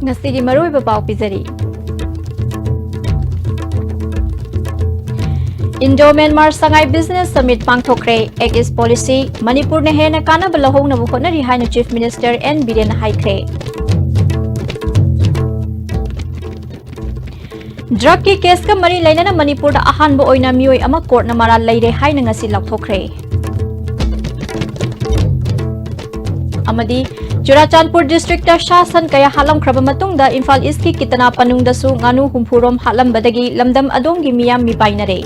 Ngasigi maruiba pau pizari. Indo-Myanmar Sangai Business Summit pangthokre Egis Policy Manipur ne hena kana balahong na bukhonari haina Chief Minister N Biren haikre. Drug ki case ka mari lainana Manipur da ahanbo oina mioi ama court na mara laire haina ngasi lakthokre. Amadi Churachandpur district ta shasan kaya halam kraba matungda Imphal East ki kitana panungda su nganu humpurom halam badagi lamdam adongi miyam mi painare.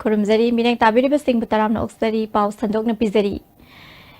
Kurumzari mineng tabiri besing butaram na oksari pau sandok na pizari.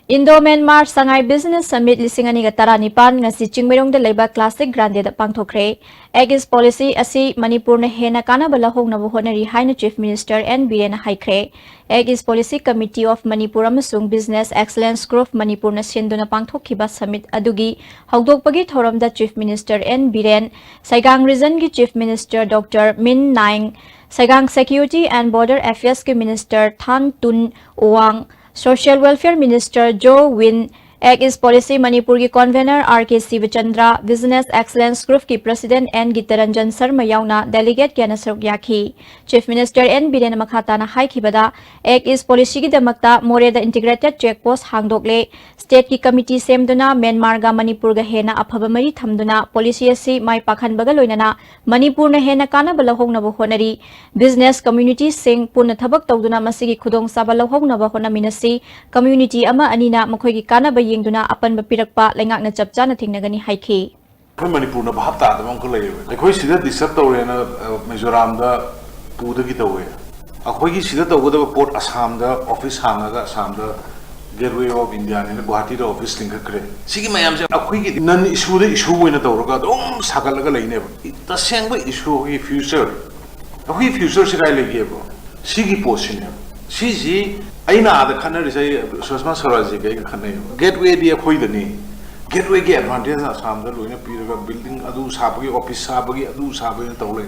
Indo-Myanmar Sangai Business Summit lisingani gatara nipan ngasi chingmerong da leba classic grande da pangthokre. Egis policy asi Manipur na hena kana balahong na buhonari haina Chief Minister N Biren haikre. Egis Policy Committee of Manipur amasung Business Excellence Group Manipur na sindu na pangthokhiba summit adugi hawdokpagi thoram da Chief Minister N Biren Saigang Region gi Chief Minister Dr. Min Naing Saigang Security and Border Affairs ki Minister Than Tun Oang Social Welfare Minister Jo Win Egis Policy Manipur ki Convener R.K. Sivachandra Business Excellence Group ki President N. Gitaranjan Sarma yauna Delegate kya nasrok yakhi Chief Minister N. Biren makhata na haikibada Egis Policy ki damakta more da integrated checkpost hangdokle State ki committee semduna Myanmar ga Manipur ga hena aphaba mari thamduna policy asi mai pakhan baga loinana Manipur na hena kana balahong na honari business community sing punna thabak tawduna masigi khudong sa balahong na hona minasi community ama anina makhoi ki kana yengduna apan bapirakpa lengak na chapcha na thingnagani haikhi Manipur na bahap ta damang ko layo akhoi sida disap tawre na Mizoram da puda gi tawe akhoi gi sida tawda port Assam da office hangaga Assam da Gateway of India ne Guwahati da office link kre sigi mayam se akhoi gi nan issue da issue boina tawraga dum sagalaga laine ta sengba issue gi future akhoi future se kai lege bo sigi position sigi aina ada khana risai Sushma Swaraj ji ga khana gateway dia khoi dani gateway ge advantage Assam da loina piraga building adu sabagi office sabagi adu sabai tawle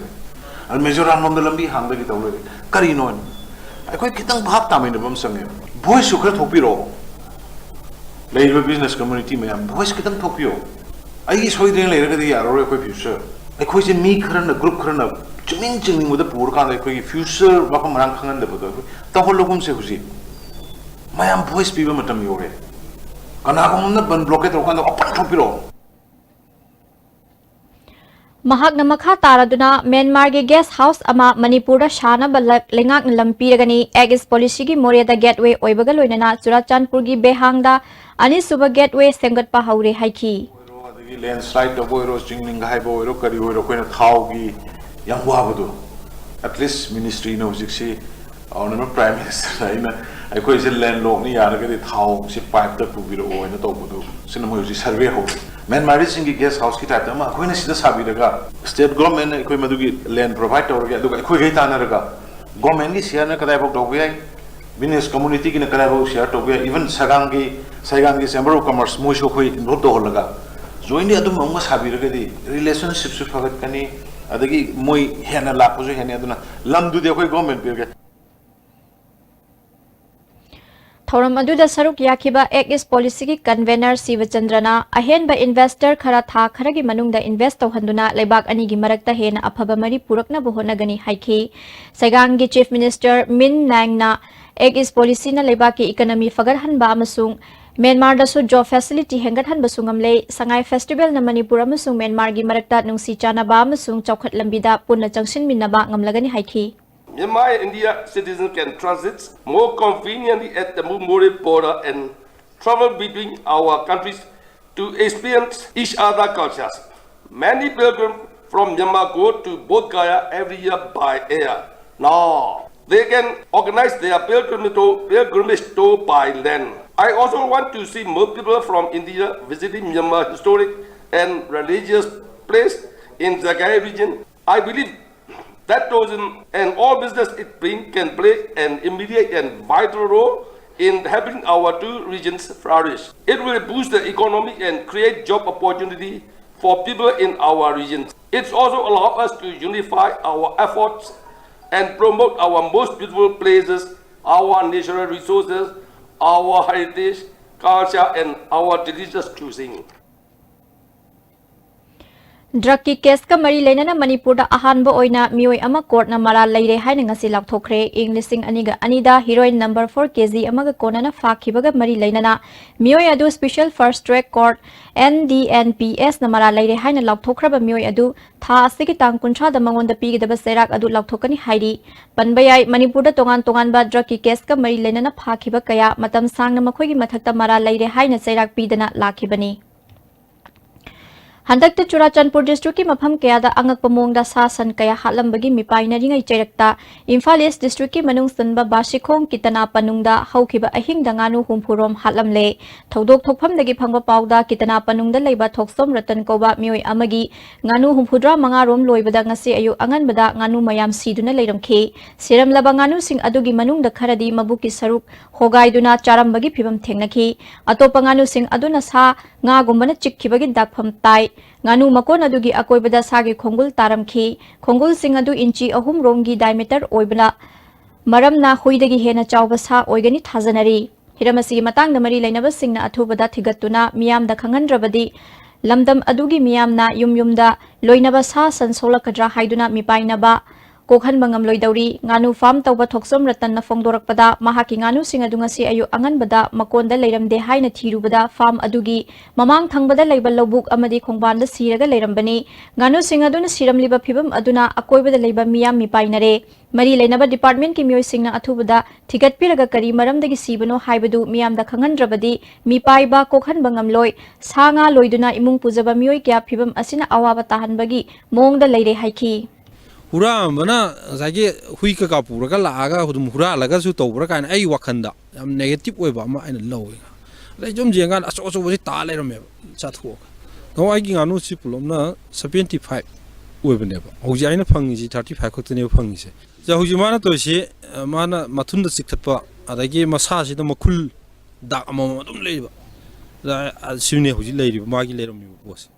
al Mizoram nom da lambi hangda gi tawle kari non akhoi kitang bhap ta mai bam sange voice khar thopiro leiba business community mayam voice kitang thopio ai gi soidren leira ga di yaro akhoi future akhoi je mi khran group khran chiming chiming with the poor kan akhoi future ba ko marang khangan da bodo ta hologum se huji mayam voice piba matam yore kana ko mun ban blockade ro kan open thopiro Mahak na makha taraduna Myanmar ge guest house ama Manipur da shana balak lengak na lampiragani Egis Policy gi Moria da gateway oibaga loinana Churachandpur gi Behang da ani suba gateway sengat pa haure haiki landslide da boiro jingling hai boiro kari boiro koina thau gi yang wabado at least ministry no jiksi honorable prime minister aina akhoi se landlock ni yar ga thau se pipe da pubiro oina to bodo sina mo ji survey ho Myanmar singi guest house ki type da ma akhoi na sida sabi daga state government akhoi madu gi land provide tor ga aduga akhoi gai tana raga government gi share na kadai bok dog gai business community ki na kadai bok share to gai even Saigang gi chamber of commerce mo sho khoi involved do laga join di adum ma sabi raga di relationship su fagat kani adagi moi hena la ko jo hena aduna lam du de akhoi government pe Thoram aduda saruk yakiba Egis Policy ki Convener Sivachandrana ahenba investor khara tha kharagi manungda invest tawhanduna lebak ani gi marakta hena aphaba mari purakna bohona gani haiki Saigang gi Chief Minister Min Naing na Egis Policy na lebak ki economy fagarhan ba amasung Myanmar da su job facility hengathan basungam le Sangai Festival na Manipur amasung Myanmar gi marakta nungsi chana ba amasung chawkhat lambida punna changsin minaba ngamlagani haiki Myanmar and India citizens can transit more conveniently at the Mumbai border and travel between our countries to experience each other's cultures. Many pilgrims from Myanmar go to Bodh Gaya every year by air. Now, they can organize their pilgrimage tour by land. I also want to see more people from India visiting Myanmar historic and religious place in the Gaya region. I believe that tourism and all business it brings can play an immediate and vital role in helping our two regions flourish. It will boost the economy and create job opportunity for people in our regions. It's also allow us to unify our efforts and promote our most beautiful places, our natural resources, our heritage, culture, and our religious cuisine. Drug ki case ka mari lenana Manipur da ahanba oina mioi ama court na mara leire haina ngasi lakthokre ing lising aniga anida heroin number 4 kg amaga konana fakhibaga mari lenana mioi adu special first track court NDNPS na mara leire haina lakthokraba mioi adu tha asigi tang kuncha da mangonda pigidaba serak adu lakthokani hairi panbayai Manipur da tongan ba drug ki case ka mari lenana fakhiba kaya matam sangna makhoigi mathakta mara leire haina serak pidana lakhibani Handak Churachandpur district ki mafam kaya da angak pamongda sasan kaya hatlambagi mipainari ngai chairakta Imphal East district ki manung sanba basikhong kitana panungda haukiba ahingda nganu humpurom hatlamle thodok thokphamdagi phangba pawda kitana panungda leiba thoksom ratan koba mioi amagi nganu humpudra mangarom loibada ngasi ayu anganbada nganu mayam siduna leiramkhi siramlaba nganu sing adugi manungda kharadi mabuki saruk hogaiduna charambagi phibam thengnakhi atopa nganu sing aduna sa nga gumbana chikkibagi dakpham tai Nganu makon adugi akoibada sagi khongul taramkhi khongul sing adu inchi ahum romgi diameter oibna maramna hoidagi hena chawba sa oigani thajanari hiramasi matang na mari lainaba singna athubada thigattuna miyam da khangandrabadi lamdam adugi miyamna yumyumda loinaba sa sansola kadra haiduna mipainaba kokhan bangam loidauri nganu farm tawba thoksom ratan na fongdorakpada mahaki nganu sing adu ngasi ayu anganbada makonda leiramde haina thirubada farm adugi mamang thangbada leibal lobuk amadi khongbanda siraga leirambani nganu sing aduna siramliba phibam aduna akoibada leiba miyam mipainare mari leinaba department ki mioi singna athubada thigatpiraga kari maramdagi sibano haibadu miyamda khangandrabadi mipaiba kokhan bangam loi sanga loiduna imung pujaba mioi kya phibam asina awaba tahanbagi mongda leire haiki Hura mana zagi hui ka kapura ka laaga hudum hura laga su tawbra kan ai wakhanda am negative oiba ma aina lowe lai jom jengan aso aso bari ta le rame chathu no ai gi nganu si pulom na 75 oibne ba hoji aina phangi ji 35 khotne phangi se ja hoji mana to si mana mathun da siktapa adagi masa si da makul da amam dum leiba da sune hoji leiri ma gi leiram mi bos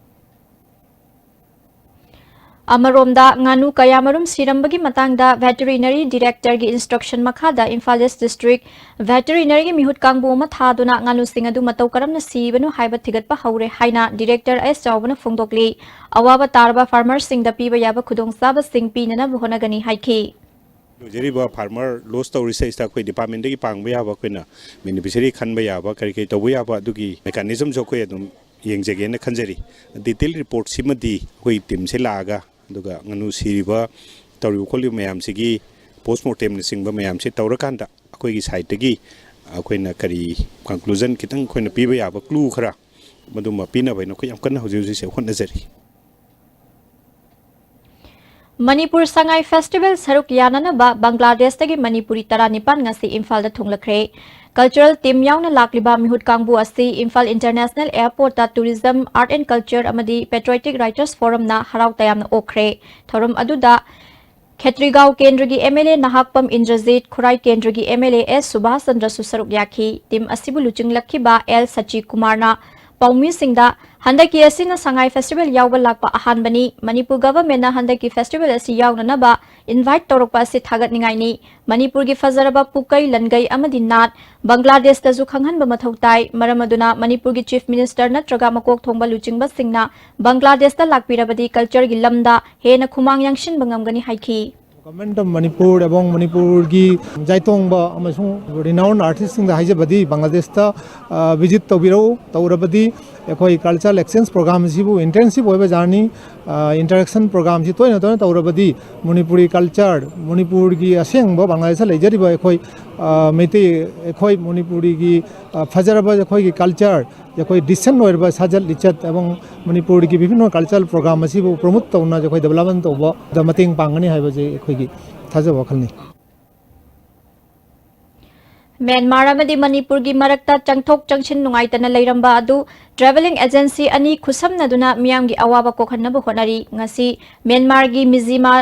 Amaromda nganu kayamarum sirambagi matangda veterinary director gi instruction makhada Imphal East district veterinary gi mihut kangbu ma thaduna nganu singadu matau karamna sibanu haiba thigatpa haure haina director s chawbana phongdokli awaba tarba farmers singda piba yaba khudong saba sing pinana buhona gani haiki Jeriba farmer loss to research ta koi department gi pangba yaba koina beneficiary khanba yaba kari to bu yaba dugi mechanism jo koi adum yengjege na khanjari detail report simadi koi team se laga duga nganu siriba tawri kholi mayam sigi postmortem na singba mayam se tawrakanda akoi gi site gi akoina kari conclusion kitang koina piba yaba clue khara maduma pina baino ko yam kana hoji se honna jari Manipur Sangai Festival Saruk Yanana ba Bangladesh tagi Manipuri Taranipan ngasi Imphal da thunglakre Cultural team yauna lakliba mihut kangbu asi Imphal International Airport ta Tourism Art and Culture amadi Patriotic Writers Forum na harau tayamna okre thorum aduda Khetrigao Kendragi MLA Nahakpam Indrajit Khurai Kendragi MLA S Subhas Chandra Susaruk yakhi team asibu luching lakhiba L Sachi Kumarna Paumi Singda Handaki asina Sangai Festival yawba lakpa ahanbani Manipur government na handaki festival asi yawna naba invite torokpa asi thagat ningai ni Manipur gi fazaraba pukai langai amadi nat Bangladesh ta ju khanghan ba mathautai maramaduna Manipur gi chief minister natraga makok thongba luchingba singna Bangladesh ta lakpirabadi culture gi lamda hena khumang yangshin bangamgani haiki Government of Manipur ebong Manipur gi jaitongba amasung renowned artists sing da haijabadi Bangladesh ta visit tobiro tawrabadi ekhoi cultural exchange program sibu intensive oiba journey interaction program si toina tawrabadi Manipuri culture Manipur gi asengba Bangladesh leijariba ekhoi meite ekhoi Manipuri gi fajaraba ekhoi gi culture ekhoi decent oiba sajal lichat ebong Manipur gi bibhinno cultural program sibu promote tawna ekhoi development toba da mating pangani haiba je ekhoi gi thaja wakhalni Myanmar amadi Manipur gi marakta changthok changchin nungaitana leiramba adu traveling agency ani khusamnaduna miyam gi awaba kokhannabu honari ngasi Myanmar gi Mizima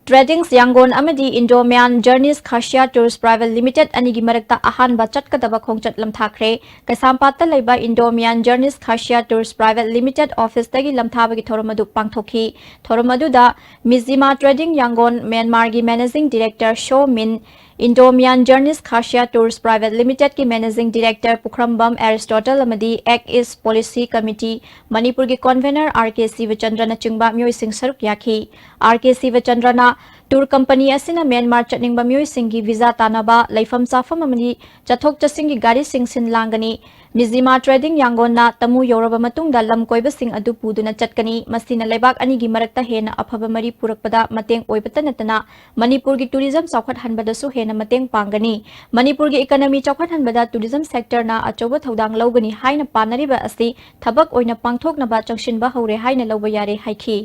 Trading Yangon amadi Indo-Myan Journeys Khashia Tours Private Limited ani gi marakta ahan ba chatkadaba khongchat lamthakre Kaisampatta leiba Indo-Myan Journeys Khashia Tours Private Limited office tagi lamthabagi thoramadu pangthokhi thoramadu da Mizima Trading Yangon Myanmar gi Managing Director Show Min Indo-Myan Journeys Khashia Tours Private Limited ki Managing Director Pukhrambam Aristotle amadi Act East Policy Committee Manipur ki Convener R.K. Sivachandra na chingba myoy sing saruk yakhi. R.K. Sivachandra na tour company asina Myanmar chatningba myoy singi visa tanaba laifam safam amadi chathok chasingi gari sing sin langani. Mizima Trading Yangon na tamu yoraba matung da lam koiba sing adu puduna chatkani masina lebak ani gi marakta hena afaba mari purakpada mateng oibata natana Manipur gi tourism chawkhat hanbada su hena mateng pangani Manipur gi economy chawkhat hanbada tourism sector na achoba thodang logani haina panariba asi thabak oina pangthoknaba changshinba hore haina loba yare haiki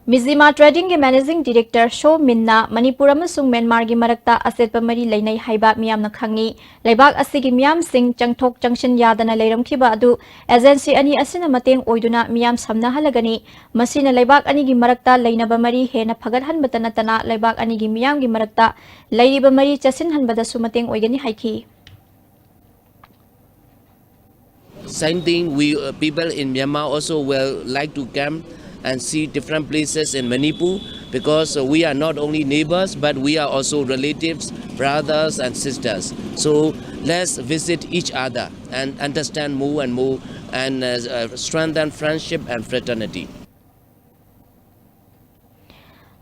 Mizima Trading के Managing Director Show Minna Manipur amasung Myanmar gi marakta aset pamari leinai haiba miyam na khangi leibak asigi miyam sing changthok changshin yadana leiramkhiba adu agency ani asina mateng oiduna miyam samna halagani masina leibak ani gi marakta leinaba mari hena phagat hanbata natana leibak ani gi miyam gi marakta leiba mari chasin hanbada su mateng oigani haiki Same thing, we people in Myanmar also will like to come and see different places in Manipur because we are not only neighbors but we are also relatives, brothers and sisters. So let's visit each other and understand more and more and strengthen friendship and fraternity.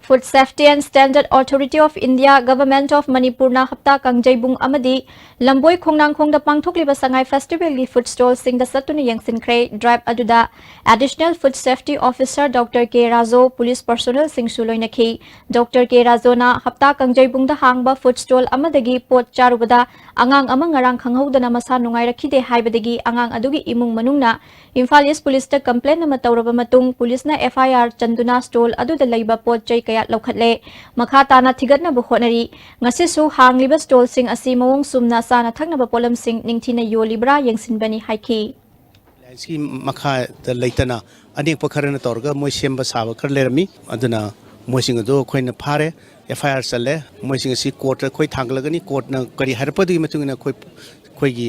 Food Safety and Standard Authority of India, Government of Manipur na hapta kangjay bung amadi lamboi khongnang khongda pangthokliba sangai festival gi food stall sing da satuna yangsin kre drive aduda Additional Food Safety Officer Dr. K. Razo Police Personnel sing suloina ki Dr. K. Razo na hapta kangjay bung da hangba food stall amadagi pot charubada angang amang ngarang khanghaudana masa nungai rakhide haibadagi angang adugi imung manungna Imphal East Police ta complaint na matawraba matung police na FIR chanduna stall aduda leiba pot chay kaya lokhatle makha tana thigatna bu honari ngasi su hangliba stall sing asi mawong sumna sana thakna ba polam sing ningthina yolibra yengsinbani haiki सी मखा लेतना अनेक पखरन तौरगा मोय सेंबा साबा कर Laramie अदना मोयसिंग दो खोइन फारे FIR चले मोयसिंग सी court खोय थांगलगनी कोर्ट न करी हरपदगी मतुंगना खोयगी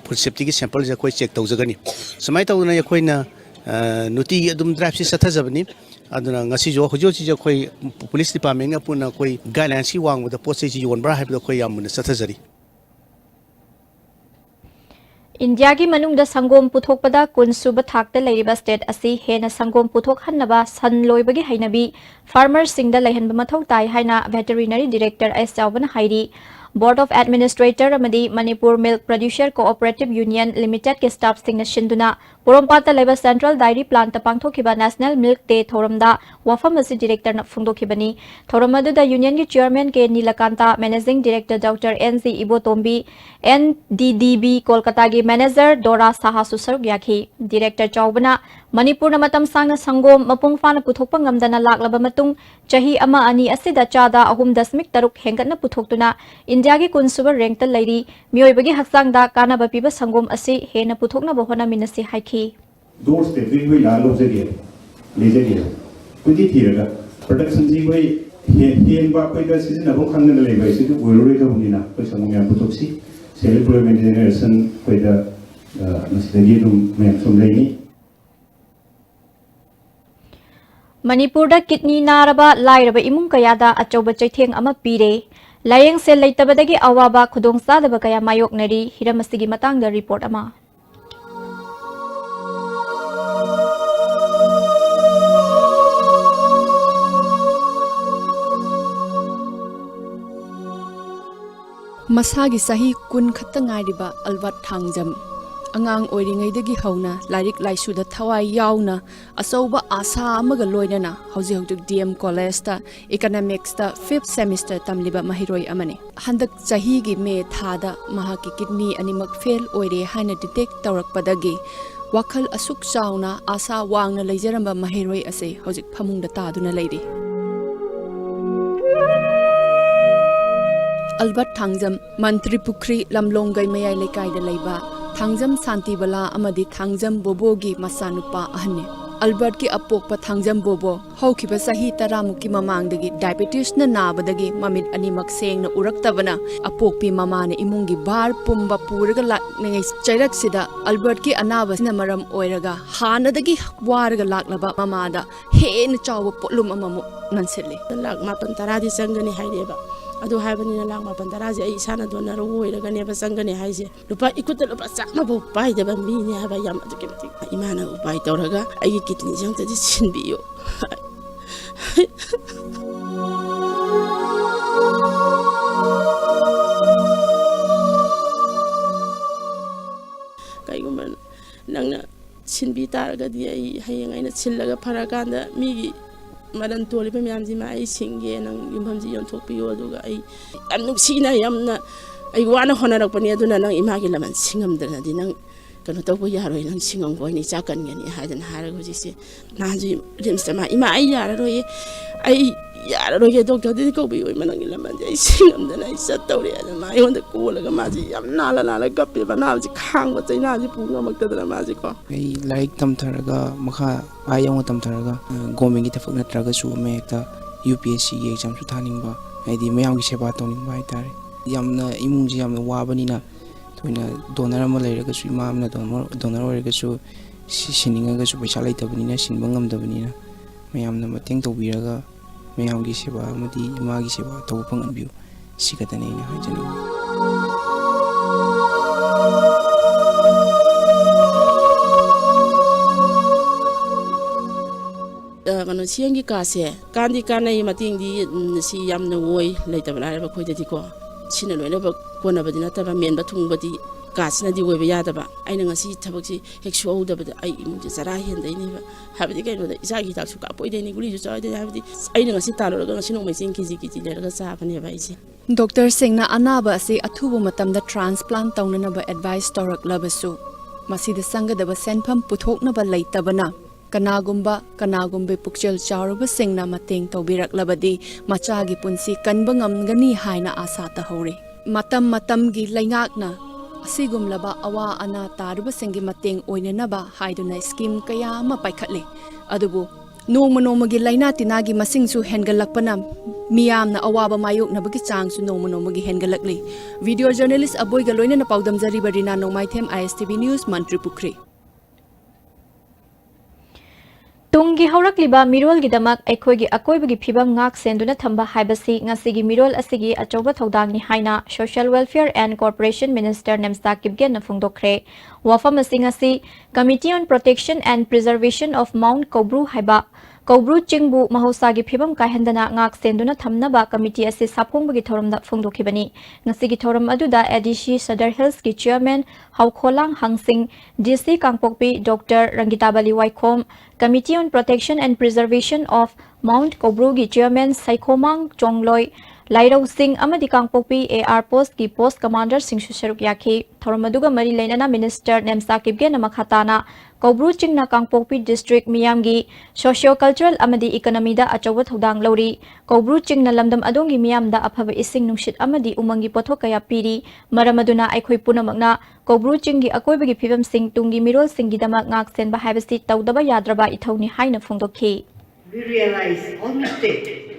फूड सेफ्टी की सैंपल जे खोय चेक तौजगनी समाय तौना खोयना नुटी अदुम ड्राइव से सथजबनी अदना ngasi jo hojo chi jo खोय पुलिस डिपार्टमेंट पुना खोय गाइडलाइन सी वांगबदा पोसे जी योनब्रा हाइबदा खोय Yamun सथजरी India ki manungda sangom puthokpada kunsuba thakta leiriba state asi hena sangom puthok hannaba san loibagi hainabi farmer singda leihanba mathau tai haina veterinary director S Chawbana hairi Board of Administrator amadi Manipur Milk Producer Cooperative Union Limited ke staff singna shinduna Porompata leba Central Dairy Plant ta pangthokhiba National Milk Day thoramda wafam asi director na phungdokhibani thoramadu da union ki chairman ke Nilakanta Managing Director Dr. NC Ibotombi NDDB Kolkata gi manager Dora Sahasu saruk yakhi Director Chawbana Manipur na matam sangna sangom mapung fana puthokpa ngamdana laklaba matung chahi ama ani asida chada 3.3 hengatna puthoktuna India ki kunsuba rank ta leiri mioibagi haksangda kanaba piba sangom asi hena puthokna bohona minasi haiki दोस्त थे फिर कोई लाल लोग से गया ले जा गया कुछ ही थी रहा प्रोडक्शन जी कोई हेन बाप कोई का सीजन अब खाने न ले गए सीधे वोलोरे का होनी ना कोई समूह में पुतुक सी सेलिब्रेट जनरेशन कोई दा मसले तुम में सुन लेनी Manipur da kidney naraba lairaba imung kayada achoba chaitheng ama pire layeng sel leitabadagi awaba khudong sadaba kaya mayoknari hiramasigi matangda report ama Masagi sahi kun khata ngairiba alwat thangjam angang oiringaidagi hauna larik laisuda thawai yauna asauba asa amaga loinana hauji haujuk DM college ta economics ta 5th semester tamliba mahiroi amane handak chahi gi me thada mahaki kidney animak fail oire haina detect tawrakpadagi wakhal asuk chauna asa wangna leijaramba mahiroi ase haujuk phamungda taduna leiri Albert Thangjam Mantri Pukri Lamlongai Mayai Lekai da Leiba Thangjam Santibala amadi Thangjam Bobogi Masanupa ahne Albert ki apokpa thangjam bobo hokhiba sahi taramuki mamangdagi diabetes na nabadagi mamit animak sengna uraktabana apokpi mamane imungi bar pumba puraga lakngai chairak sida Albert ki anaba na maram oiraga hanadagi waraga laklaba mamada hen chawa polum amamu nansili lak mapan taradi sangani haideba adu haibani na lak mapan taraji ai sana dona ro oiraga ne ba sangani haise lupa ikuta lupa sakna bo pai deba mi ne haba yam adu kemti imana upai tawraga ai kitni jang tadi sinbiyo kaiguman nangna sinbi taraga di ai hayang aina chillaga farakanda migi madan toli pe myamji ma ai singe nang yumhamji yon thokpiyo aduga ai am nuksina yamna ai wana honarakpani aduna nang imagi laman singamdana di nang kano tawbo yaroi nang singam goi ni chakan ngani hadan harago jise naji rimstama ima ai yaroi ai yaroi ge doctor di ko bi oi manang laman ai singamdana ai satawre adama ai honda kolaga maji yam nala gappe banaji khangwa chaina ji punga maktadana maji ko ai like tamtharaga makha ayong tamtharaga government gi thafak natraga su mekta UPSC gi exam su thaningba ai di mayam gi seba tawning bai tare yamna imung ji yamna wabani na toina donor ama leiraga su imam na donor oiraga su sininga su paisa laitabani na sinba ngamdabani na mayam na mateng tawbiraga mayam gi seba amadi ima gi seba taw panganbiu sikatane na hajani kano siangi kase kandi kanai mating di si yamna woi leitabana ba khoidadi ko sina loina ba kona badina ta ba men ba thung badi kasina di woi ba yada ba aina ngasi thabak si heksu auda ba ai imu ji zara hen dai ni ba habidi kai no da isa gi tak su ka poi dai ni guli ju cha dai habidi aina ngasi talo ga ngasi no mai sing kiji le ga sa pa ne ba isi Dr. Singna anaba si athubu matamda transplant tawnana ba advice torak labasu masida sangadaba senpham puthokna ba leitabana kanagumbe pukchel charuba singna mateng tawbirak labadi machagi punsi kanba ngamgani haina asa ta hore matam gi laingakna asigum laba awa ana taruba singi mateng oinanaba haiduna scheme kaya ma paikhatle adubu noma gi laina tinagi masingsu hengalakpana miyamna awaba mayok nabagi changsu noma gi hengalakli video journalist aboy galoina na paudam jari barina nomaithem ISTV news Mantri Pukri Tungi haurakliba mirol gidamak aikhoigi akoibagi phibam ngak senduna thamba haibasi ngasigi mirol asigi achoba thodangni haina Social Welfare and Corporation Minister Nemsta Kibgen na phungdokre wafam asingasi Committee on Protection and Preservation of Mount Kobru haiba Kobru Chingbu mahosagi phibam kahendana ngak senduna thamnaba committee ase saphongbagi thoramda phungdokhibani ngasigi thoram aduda ADC Sadar Hills ki chairman Haukholang Hangsing DC Kangpokpi Dr. Rangitabali Waikhom Committee on Protection and Preservation of Mount Kobru ki chairman Saikhomang Chongloi Lairau Singh amadi Kangpokpi AR Post ki Post Commander Singh Sharuk Yakhi Thoramaduga Mari Lainana Minister Nemsa Kibgen Makhatana Kobru Chingna Kangpokpi District Miyamgi Socio-Cultural amadi Economy da achawa thodang lori Kobru Chingna lamdam adongi miyamda aphaba ising nungshit amadi umangi pothok kaya piri maramaduna aikhoi punamakna Kobru Chingi akoibagi phibam sing tungi mirol singi damak ngak senba haibasi tawdaba yadraba ithoni haina phungdokhi we realize our mistake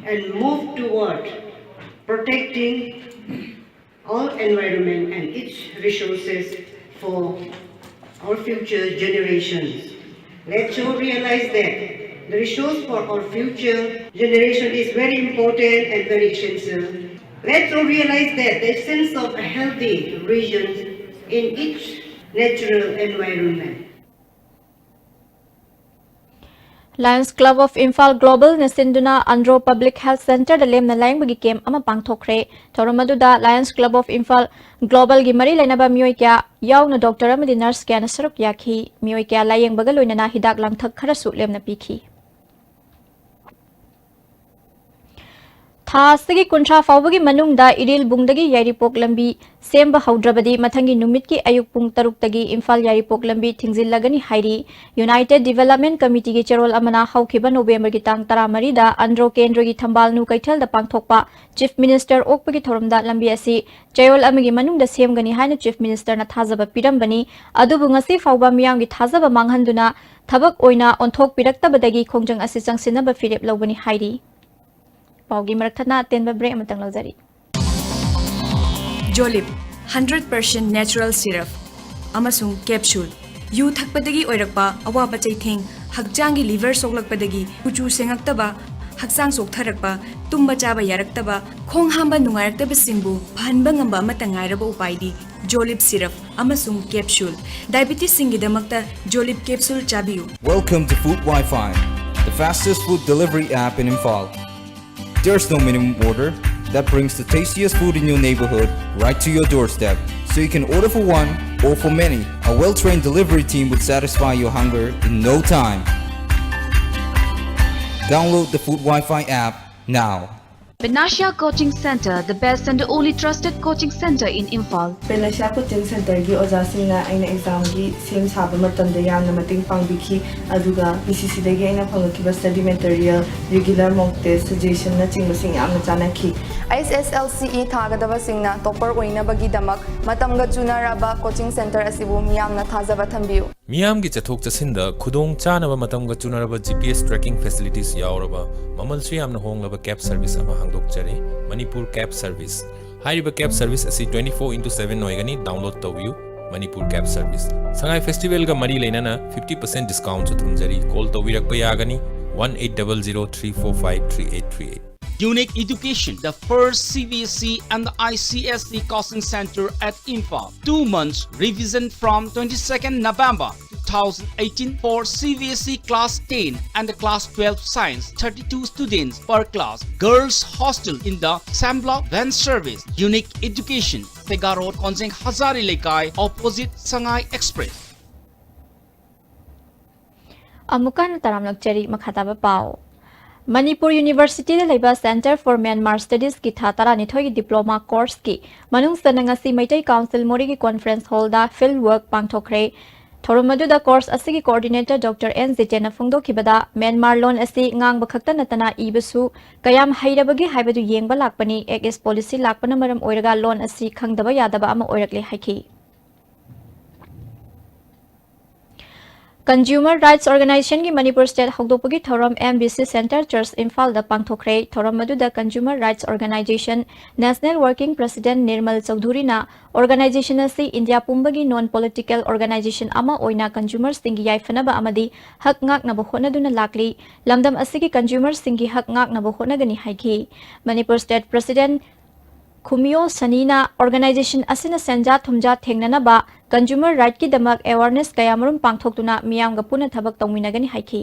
and move toward protecting our environment and its resources for our future generations. Let's all realize that the resource for our future generation is very important and very essential. Let's all realize that the essence of a healthy region in each natural environment. Lions Club of Infal Global Nasinduna Andro Public Health Center the lem na laing bagi kem ama pangthokre thoramaduda Lions Club of Infal Global gi mari lainaba mioi kya yauna doctor amadi nurse kya na saruk yakhi mioi kya layeng bagal loinana hidak langthak khara su lem na pikhi थासगी कुंठा फाउबगी मनुंगदा इरिल बुंगदगी यारिपोक लंबी सेम्बा हौद्रबदी मथंगी नुमित की अयुक पुंग तरुक्तगी इम्फाल यारिपोक लंबी थिंगजिल्लगनी हाइरी United development committee की चेरोल अमना हौखिबा November की तांग 13 दा अंड्रो केंद्र की थंबाल नु कैथल दा पांगथोकपा चीफ मिनिस्टर ओकपगी थोरमदा लंबी असि चेरोल अमगी मनुंगदा सेमगनी हाइना चीफ मिनिस्टर ना थाजबा पिरमबनी अदुबु ngasi फाउबा मियांगी थाजबा मांगहंदुना थबक ओइना ओंथोक पिरक्तबदगी खोंजंग असि चंगसिनबा फिरेप लौबनी हाइरी पाउगी मरथना तेनबा ब्रेक मतंग लौजरी जोलिप 100% नेचुरल सिरप अमसुंग कैप्सूल यू थकपदगी ओइरकपा अवाबा चैथेंग हकचांगी लिवर सोगलकपदगी कुचू सेंगक्तबा हकचांग सोगथरकपा तुम्बा चाबा यारक्तबा खोंग हांबा नुंगारक्तबा सिंबु फहनबा ngamba amata ngairaba upaidi जोलिप सिरप अमसुंग कैप्सूल डायबिटीज सिंगिदमक्ता जोलिप कैप्सूल चाबियु Welcome to Food Wi-Fi, the fastest food delivery app in Imphal. There's no minimum order that brings the tastiest food in your neighborhood right to your doorstep. So you can order for one or for many. A well-trained delivery team will satisfy your hunger in no time. Download the Food Wi-Fi app now. Benasha Coaching Center, the best and the only trusted coaching center in Imphal. Benasha Coaching Center gi oja singna aina exam gi sem saba matamda yamna mating pangbiki aduga BCC dagi aina phangaki study material regular mock test suggestion na chingba sing yamna chanaki SSLCE thagadaba singna topper oina bagi damak matamga junaraba coaching center asibu miyamna thajaba thambiu मियाम की चथोक चसिंदा खुदोंग चानबा मतमगा चुनरबा GPS tracking facilities यावरबा ममलसु यामना होंगलबा कैब सर्विस अमा हांगदोकचरे मणिपुर कैब सर्विस हाइरिबा कैब सर्विस असी 24/7 ओइगनी डाउनलोड तौयु Manipur cab service Sangai festival का मरी लेना 50% डिस्काउंट सु थुमजरी कॉल तौविरकपा यागनी 180034538838 Unique Education, the first CBSE and the ICSE coaching center at Imphal. 2 months revision from 22nd November 2018 for CBSE class 10 and the class 12 science. 32 students per class. Girls hostel in the Sambla van service. Unique Education, Tega Road, Konjeng Hazari Lekai, opposite Sangai Express. Amukan taramnak cheri makhataba pao. Manipur University the Labour Center for Myanmar Studies ki thatara nithoi diploma course ki manung sanangasi Maitai Council Mori ki conference hall da field work pangthokre thoromadu da course asigi coordinator Dr. N Zitena Fungdo kibada Myanmar loan asi ngang bakhakta natana ibasu kayam hairabagi haibadu yengba lakpani AS policy lakpana maram oiraga loan asi khangdaba yadaba ama oirakle haiki Consumer Rights Organization की Manipur State Hokdopagi Thoram MBC Center Church Imphal da Pangthokre Thoram madu da Consumer Rights Organization National Working President Nirmal Chaudhuri na organization asi India Pumbagi non-political organization ama oina consumers singi yaifanaba amadi hak ngak na bohona duna lakli lamdam asigi consumers singi hak ngak na bohona gani haiki Manipur State President Kumio Sanina organization asina senja thumja thengnana ba consumer right ki damak awareness kayamarum pangthoktuna miyam ga puna thabak tongminagani haiki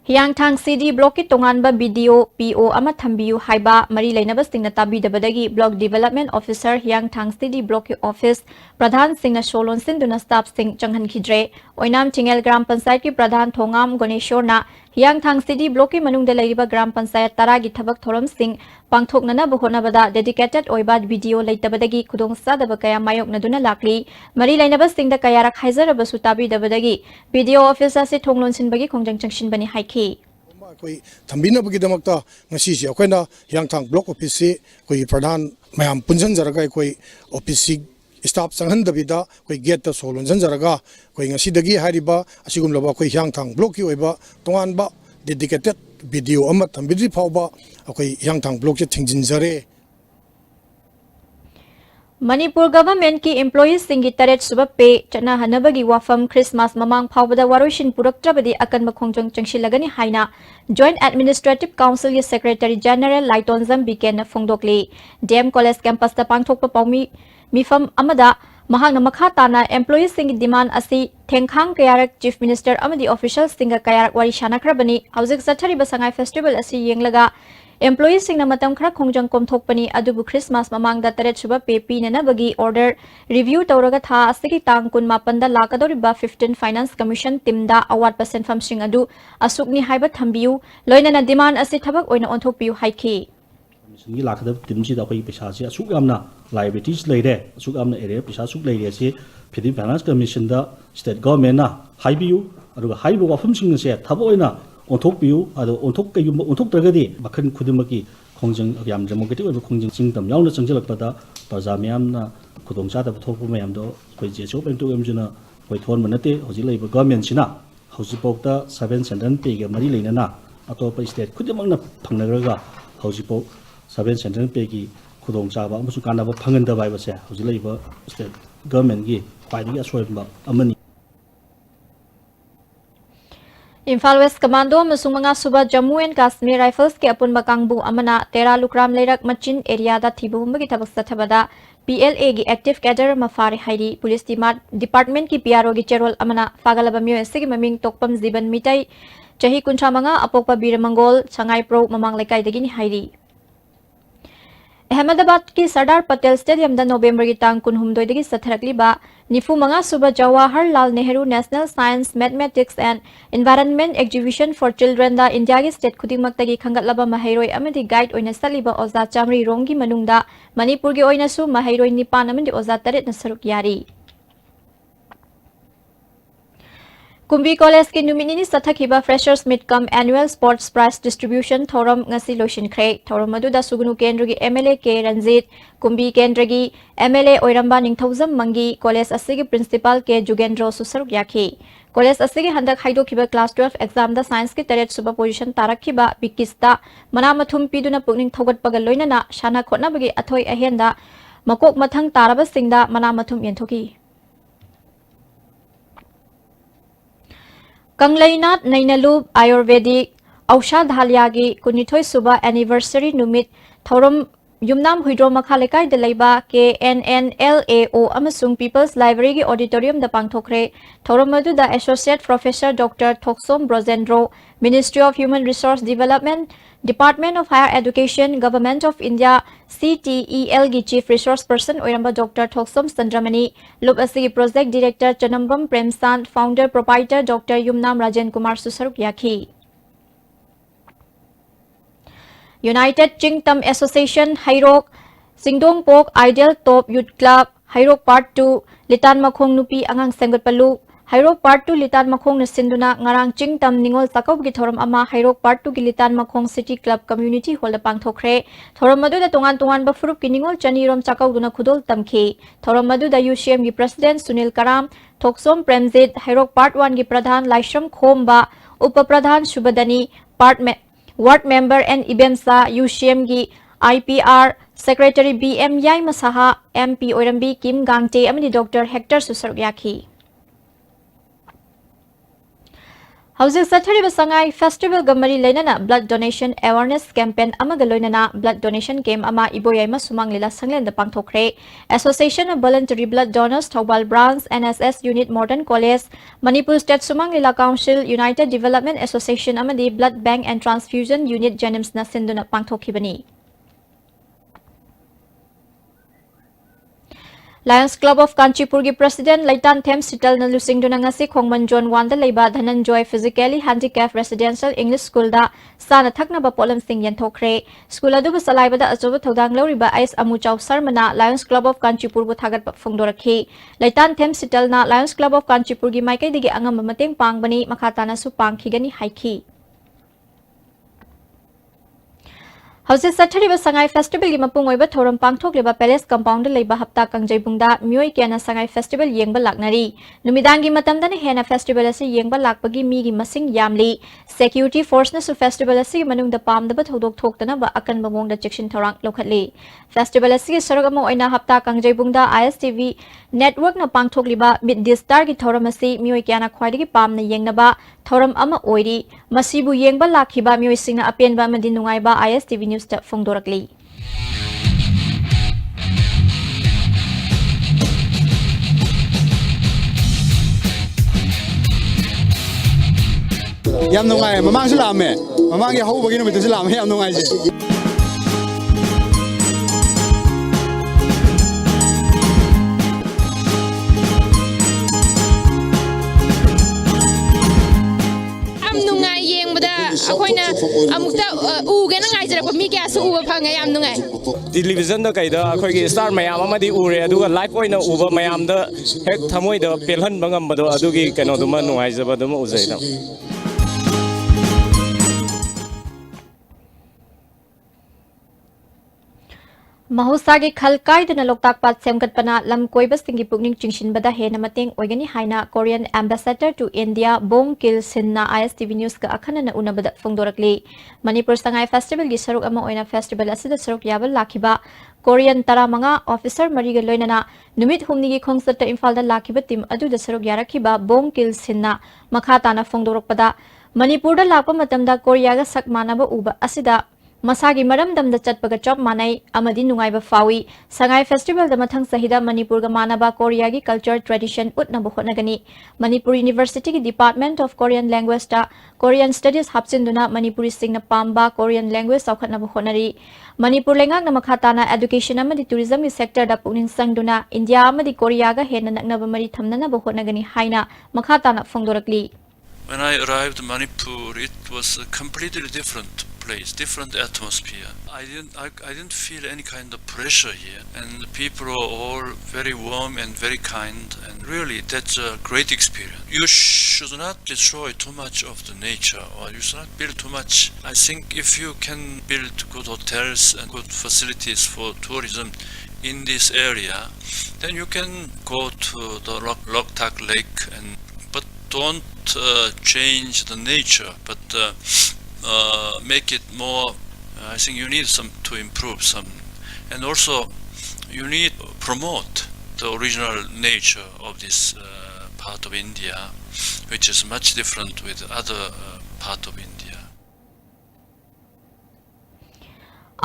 Hiangthang CD block ki tonganba video PO ama thambiu haiba mari leinaba singna tabidabadagi block development officer Hiangthang CD block ki office pradhan singna sholon sinduna staff sing changhan khidre oinam chingel gram panchayat ki pradhan thongam goneshorna Hiangthang CD block ki manungda leiriba gram panchayat tara gi thabak thoram sing pangthoknana bohona bada dedicated oiba video leitabadagi kudong sadaba kaya mayokna duna lakli mari leinaba singda kaya rak haizaraba su tabidabadagi video officer se thonglon sinbagi khongjang changshin bani haiki koi thambina bagi damakta ngasi si akoina Hiangthang block office se koi pradhan mayam punjan jaraga koi office staff sanghan dabida koi gate ta solon jan jaraga koi ngasi dagi hariba asigum laba koi Hiangthang block ki oiba tongan ba dedicated video ama thambidri phawba akoi Hiangthang block che thingjin jare Manipur government ki employees singi taret suba pe chana hanabagi wafam Christmas mamang phawbada waroshin puraktrabadi akan makhongjong changshilagani haina Joint Administrative Council ye Secretary General Laiton Zambiken na phongdokli DM College campus ta pangthokpa pawmi mifam amada mahang na makha tana employees singi demand asi thengkhang kayarak Chief Minister amadi officials singa kayarak wari shana khrabani hauzik sathari basangai festival asi yenglaga employees sing na matam khara khongjang komthokpani adubu Christmas mamangda taret suba pe pinanabagi order review tawraga tha asigi tang kun mapanda lakadoriba 15 finance commission timda award percent famsing adu asukni haiba thambiu loinana demand asi thabak oina onthokpiu haiki Singi lakadab timsi da koi pesa si asuk amna liabilities leire asuk amna area pesa asuk leire si 15 finance commission da state government na haibiu aduga haibu wafum sing se thabo oina onthokpiu adu onthok kay onthok tragadi bakhan khudumaki khongjang yam democratic oiba khongjang singdam yauna changjalakpada praja myamna khudong cha da thokpu mayam do koi je chop entu emjuna koi thon manate hoji leiba government sina hoji pokta 7 centen pe ge mari leina na atopa state khudumangna phangnagraga hoji pok 7 centen pe gi khudong cha ba amusu kana ba phangan da bai ba se hoji leiba state government gi kwaidi asoi ba amani Imphal West Commando amasung mga suba Jammu and Kashmir Rifles ke apun bakangbu amana Tera Lukram Leirak Machin area da thibumbagi thabak sathabada PLA gi active cadre mafari hairi police department ki PRO gi cherol amana fagalaba myo sigi maming tokpam ziban mitai chahi kuncha manga apokpa biramangol changai pro mamang lekai dagi ni hairi Ahmedabad ki Sardar Patel Stadium da November ki tang kunhumdoi dagi satharakli ba nifu manga suba Jawaharlal Nehru National Science Mathematics and Environment Exhibition for Children da India ki state khudingmak tagi khangatlaba mahairoi amadi guide oina saliba oza chamri rongi manungda Manipur gi oina su mahairoi nipan amadi oza taret na saruk yari Kumbi College ki numinini sathakiba Freshers Meet cum Annual Sports Prize Distribution Thoram ngasi lotion kre Thoram maduda sugunu kendra gi MLA K Ranjit Kumbi kendra gi MLA Oiramba Ningthauzam Mangi College asigi Principal K Jugendro susaruk yakhi College asigi handak haido kiba class 12 exam da science ki taret suba position tarakhiba bikista manamathum piduna pugning thogat pagal loinana shana khotna bagi athoi ahenda makok mathang taraba singda manamathum yenthoki Kanglainat Nainalub Ayurvedic Aushadhalyagi Kunithoi Suba Anniversary Numit Thorum Yumnam Huidro Makhalekai de Leiba KNNLAO Amasung People's Library gi Auditorium da Pangthokre Thorum Madu da Associate Professor Dr. Thoksom Brozendro Ministry of Human Resource Development Department of Higher Education Government of India CTEL gi Chief Resource Person Oiramba Dr. Thoksom Sandramani Lub Asigi Project Director Chanambam Premsant Founder Proprietor Dr. Yumnam Rajan Kumar Susaruk Yakhi United Chingtam Association Hairok Singdong Pok Ideal Top Youth Club Hairok Part 2 Litan Makhong Nupi Angang Sengot Palu Hairok Part 2 Litan Makhong na Sinduna Ngarang Chingtam Ningol Takaw gi Thoram ama Hairok Part 2 gi Litan Makhong City Club Community Hall da Pangthokre Thoram madu da tungan ba furup ki Ningol Chanirom Chakaw duna khudol tamkhi Thoram madu da UCM gi President Sunil Karam Thoksom Premjit Hairok Part 1 gi Pradhan Laishram Khomba Upa Pradhan Shubadani Ward Member and Ibemsa UCM gi IPR Secretary BM Yai Masaha MP Oirambi Kim Gangte amani Dr. Hector Susaruk Yakhi Housing Sathari Sangai Festival Gamari Lenana Blood Donation Awareness Campaign Amaga Loinana Blood Donation Game Ama Iboyama Sumang Lila Sanglen the Pangthokre Association of Voluntary Blood Donors Thawbal Branch NSS Unit Modern College Manipur State Sumang Lila Council United Development Association Amadi Blood Bank and Transfusion Unit Jenims Nasinduna Pangthokibani Lions Club of Kanchipur gi President Laitan Them Sital na lusing duna ngasi Khongman John Wanda Leiba Dhananjoy Physically Handicapped Residential English School da sana thakna ba polam sing yan thokre School adu salaiba da ajoba thodang loriba Ais Amu Chaw Sarmana Lions Club of Kanchipur bu thagat phongdorakhi Laitan Them Sital na Lions Club of Kanchipur gi maikai digi angam mateng pangbani makhatana su pangkhigani haiki Houses Sathariba Sangai Festival gi mapung oiba thoram pangthok leba Palace Compound leiba hapta kangjai mioi kiana Sangai Festival yengba laknari numidangi matamda ne hena festival asi yengba lakpagi mi gi masing yamli security force na su festival asi manung da pamdaba thodok thoktana ba akan bamong da chection thorang lokhatli festival asi saragama oina hapta kangjai bungda ISTV network na pangthok liba mid distar gi thoram asi mioi kiana khwaidagi pamna yengnaba thoram ama oiri masibu yengba lakhiba mioi singna apenba amadi nungaiba ISTV News ta phongdorakli ꯌꯥꯝ ꯅꯨꯡꯉꯥꯏ ꯃꯃꯥꯡꯁꯨ ꯂꯥꯛꯑꯝꯃꯦ ꯃꯃꯥꯡꯒꯤ ꯍꯧꯕꯒꯤ ꯅꯨꯃꯤꯠꯇꯁꯨ ꯂꯥꯛꯑꯝꯃꯦ ꯌꯥꯝ ꯅꯨꯡꯉꯥꯏꯖꯩ ꯑꯩꯈꯣꯏꯅ ꯑꯃꯨꯛꯇ ꯎꯒꯦꯅ ꯉꯥꯏꯖꯔꯛꯄ ꯃꯤ ꯀꯌꯥꯁꯨ ꯎꯕ ꯐꯪꯉꯦ ꯌꯥꯝ ꯅꯨꯡꯉꯥꯏ ꯇꯦꯂꯤꯚꯤꯖꯟꯗ ꯀꯩꯗ ꯑꯩꯈꯣꯏꯒꯤ ꯁ꯭ꯇꯥꯔ ꯃꯌꯥꯝ ꯑꯃꯗꯤ ꯎꯔꯦ ꯑꯗꯨꯒ ꯂꯥꯏꯚ ꯑꯣꯏꯅ ꯎꯕ ꯃꯌꯥꯝꯗ ꯍꯦꯛ ꯊꯃꯣꯏꯗ ꯄꯦꯜꯍꯟꯕ ꯉꯝꯕꯗꯣ ꯑꯗꯨꯒꯤ ꯀꯩꯅꯣꯗꯨꯃ ꯅꯨꯡꯉꯥꯏꯖꯕꯗꯨꯃ ꯎꯖꯩꯗ ꯃꯍꯧꯁꯥꯒꯤ ꯈꯜ ꯀꯥꯏꯗꯅ ꯂꯣꯛꯇꯥꯛ ꯄꯥꯠ ꯁꯦꯝꯒꯠꯄꯅ ꯂꯝ ꯀꯣꯏꯕꯁꯤꯡꯒꯤ ꯄꯨꯛꯅꯤꯡ ꯆꯤꯡꯁꯤꯟꯕꯗ ꯍꯦꯟꯅ ꯃꯇꯦꯡ ꯑꯣꯏꯒꯅꯤ ꯍꯥꯏꯅ Korean ambassador to India Bong Kil ꯁꯤꯟꯅ ISTV ꯅ꯭ꯌꯨꯁꯀ ꯑꯈꯟꯅꯅ ꯎꯅꯕꯗ ꯐꯣꯡꯗꯣꯔꯛꯂꯤ ꯃꯅꯤꯄꯨꯔ ꯁꯉꯥꯏ ꯐꯦꯁꯇꯤꯚꯦꯜꯒꯤ ꯁꯔꯨꯛ ꯑꯃ ꯑꯣꯏꯅ ꯐꯦꯁꯇꯤꯚꯦꯜ ꯑꯁꯤꯗ ꯁꯔꯨꯛ ꯌꯥꯕ ꯂꯥꯛꯈꯤꯕ ꯀꯣꯔꯤꯌꯟ 15 ꯑꯣꯐꯤꯁꯔ 4ꯒ ꯂꯣꯏꯅꯅ ꯅꯨꯃꯤꯠ ꯍꯨꯝꯅꯤꯒꯤ ꯈꯣꯡꯆꯠꯇ ꯏꯝꯐꯥꯜꯗ ꯂꯥꯛꯈꯤꯕ ꯇꯤꯝ ꯑꯗꯨꯗ ꯁꯔꯨꯛ ꯌꯥꯔꯛꯈꯤꯕ ꯕꯣꯡ ꯀꯤꯜ ꯁꯤꯟꯅ ꯃꯈꯥ ꯇꯥꯅ ꯐꯣꯡꯗꯣꯔꯛꯄꯗ ꯃꯅꯤꯄꯨꯔꯗ ꯂꯥꯛꯄ ꯃꯇꯝꯗ ꯀꯣꯔꯤꯌꯥꯒ ꯁꯛ ꯃꯥꯟꯅꯕ ꯎꯕ ꯑꯁꯤꯗ ꯃꯁꯥꯒꯤ ꯃꯔꯝꯗꯝꯗ ꯆꯠꯄꯒ ꯆꯞ ꯃꯥꯟꯅꯩ ꯑꯃꯗꯤ ꯅꯨꯡꯉꯥꯏꯕ ꯐꯥꯎꯏ ꯁꯉꯥꯏ ꯐꯦꯁꯇꯤꯚꯦꯜꯗ ꯃꯊꯪ ꯆꯍꯤꯗ ꯃꯅꯤꯄꯨꯔꯒ ꯃꯥꯟꯅꯕ ꯀꯣꯔꯤꯌꯥꯒꯤ ꯀꯜꯆꯔ ꯇ꯭ꯔꯦꯗꯤꯁꯟ ꯎꯠꯅꯕ ꯍꯣꯠꯅꯒꯅꯤ ꯃꯅꯤꯄꯨꯔ ꯌꯨꯅꯤꯚꯔꯁꯤꯇꯤꯒꯤ ꯗꯤꯄꯥꯔꯠꯃꯦꯟꯠ ꯑꯣꯐ ꯀꯣꯔꯤꯌꯟ ꯂꯦꯡꯒ꯭ꯋꯦꯖꯇ ꯀꯣꯔꯤꯌꯟ ꯁ꯭ꯇꯗꯤꯁ ꯍꯥꯞꯆꯤꯟꯗꯨꯅ ꯃꯅꯤꯄꯨꯔꯤꯁꯤꯡꯅ ꯄꯥꯝꯕ ꯀꯣꯔꯤꯌꯟ ꯂꯦꯡꯒ꯭ꯋꯦꯖ ꯆꯥꯎꯈꯠꯅꯕ ꯍꯣꯠꯅꯔꯤ ꯃꯅꯤꯄꯨꯔ ꯂꯩꯉꯥꯛꯅ ꯃꯈꯥ ꯇꯥꯅ ꯑꯦꯗꯨꯀꯦꯁꯟ ꯑꯃꯗꯤ ꯇꯨꯔꯤꯖꯝꯒꯤ ꯁꯦꯛꯇꯔꯗ ꯄꯨꯛꯅꯤꯡ ꯆꯪꯗꯨꯅ ꯏꯟꯗꯤꯌꯥ ꯑꯃꯗꯤ ꯀꯣꯔꯤꯌꯥꯒ ꯍꯦꯟꯅ ꯅꯛꯅꯕ ꯃꯔꯤ ꯊꯝꯅꯅꯕ ꯍꯣꯠꯅꯒꯅꯤ haina makha tana phongdorakli. When I arrived in Manipur, it was a completely different place, different atmosphere. I didn't feel any kind of pressure here, and the people are all very warm and very kind, and really that's a great experience. You should not destroy too much of the nature, or you should not build too much. I think if you can build good hotels and good facilities for tourism in this area, then you can go to the Loktak Lake, and but don't change the nature, but make it more. I think you need some to improve some, and also you need to promote the original nature of this part of India, which is much different with other part of India.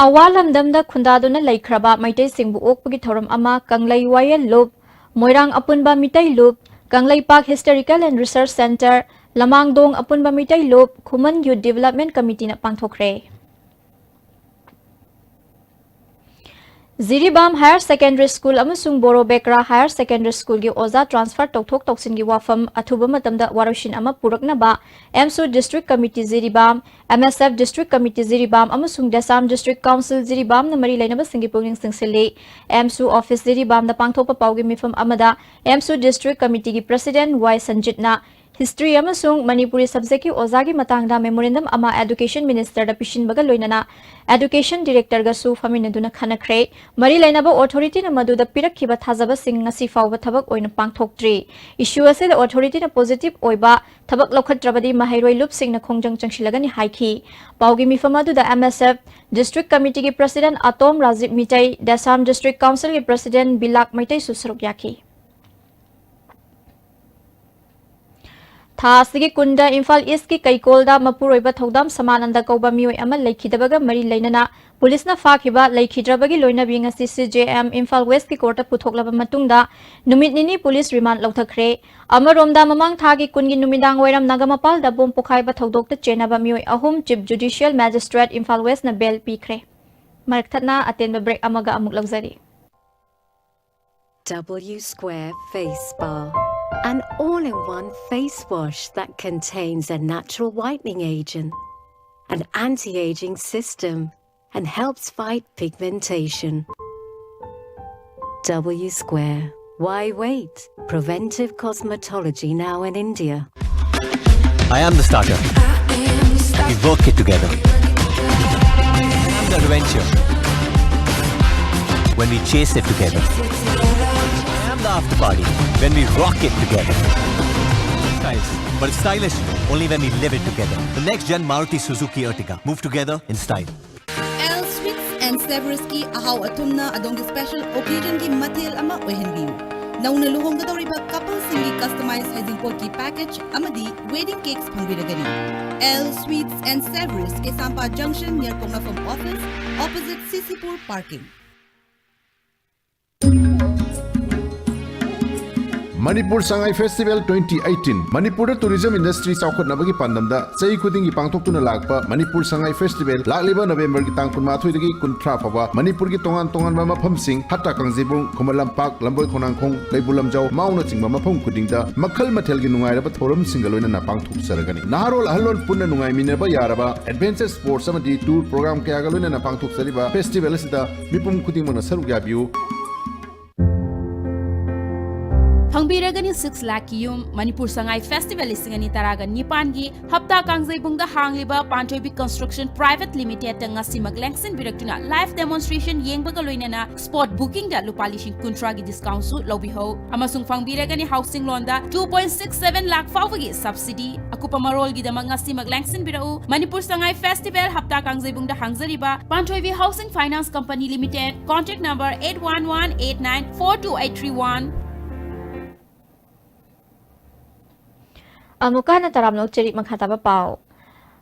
Awalamdamda khundaduna laikhraba maitai singbu okpagi thoram ama Kanglai Wayel Loop, Moirang Apunba Mitai Loop, Kanglai Park Historical and Research Center, Lamangdong Apunba Mitai Loop, Khuman Youth Development Committee na pangthokre. Ziribam Higher Secondary School amasung Boro Bekra Higher Secondary School gi oza transfer tokthok toksin gi wafam athuba matamda warushin ama puraknaba MSU District Committee Ziribam, MSF District Committee Ziribam amasung Desam District Council Ziribam na mari lainaba singi pungning singsili MSU Office Ziribam na pangthokpa pawgi mifam amada MSU District Committee gi President Y Sanjit na History amasung Manipuri subject ki ozagi matangda memorandum ama Education Minister da pishin baga loinana Education Director ga su faminaduna khanakre mari lainaba authority na maduda pirakhiba thajaba sing ngasi fawba thabak oina pangthokdri issue ase the authority na positive oiba thabak lokhatrabadi mahairoi lup sing na khongjang changsilagani haiki pawgi mifamadu da MSF District Committee ki President Atom Rajiv Mitai Desam District Council ki President Bilak Mitai susruk yaki Thasigi Kunda Imphal East ki Kaikolda Mapuroiba Thodam Samananda Kauba Mioi ama Laikhidabaga Mari Lainana Police na Fakiba Laikhidrabagi Loina Binga CCJM Imphal West ki Korta Puthoklaba Matungda Numit Nini Police Remand Lauthakre Amaromda Mamang Thagi Kungi Numidang Wairam Nagamapal da Bom Pukhaiba Thodokta Chenaba Mioi Ahum Chief Judicial Magistrate Imphal West na Bel Pikre Markthatna Atenba Break Amaga Amuk Lagzari W Square Face Bar, an all-in-one face wash that contains a natural whitening agent, an anti-aging system, and helps fight pigmentation. W Square. Why wait? Preventive cosmetology now in India. I am the starter. We work it together. I am the adventure. When we chase it together. I am the after party. When we rock it together. Styles, but it's stylish only when we live it together. The next gen Maruti Suzuki Ertiga. Move together in style. L Sweets and Savors ki ahaw atumna adong special occasion ki mathil ama oihenbiu. Nauna luhonggadoriba couple singi customized hazing pot ki package amadi wedding cakes phangiragani. L Sweets and Savors ke Sampa Junction near Kongnafam office opposite Sisipur parking. Manipur Sangai Festival 2018 Manipur tourism industry chaukhatnabagi pandamda chei khudingi pangthoktuna lakpa Manipur Sangai Festival lakleba November gi tang 12 dagi 13 phaba Manipur gi tongan tongan mafamsing hatta kangjibung Khomalampak Lamboi Khonangkhong Kaibulamjau mauna chingma mafam khudingda makhal mathel gi nungairaba thoram singaloina na pangthok saragani naharol ahlon punna nungai minaba yaraba adventure sports amadi tour program kaya galoina na pangthok sariba festival asida mipum khudingmana saruk yabiu Hangbiragani 6 lakh yum Manipur Sangai Festival isingani taraga nipangi hapta kangjebungda hangliba Pantoibi Construction Private Limited ngasi maglengsin biraktuna live demonstration yengbaga loinana spot booking da lupalishin kuntra gi discount su lobi ho amasung fangbiragani housing loan da 2.67 lakh fawagi subsidy akupa marol gi damang ngasi maglengsin birau Manipur Sangai Festival hapta kangjebungda hangzariba Pantoibi Housing Finance Company Limited contact number 8118942831 Amuka na taram no cheri makhataba pao.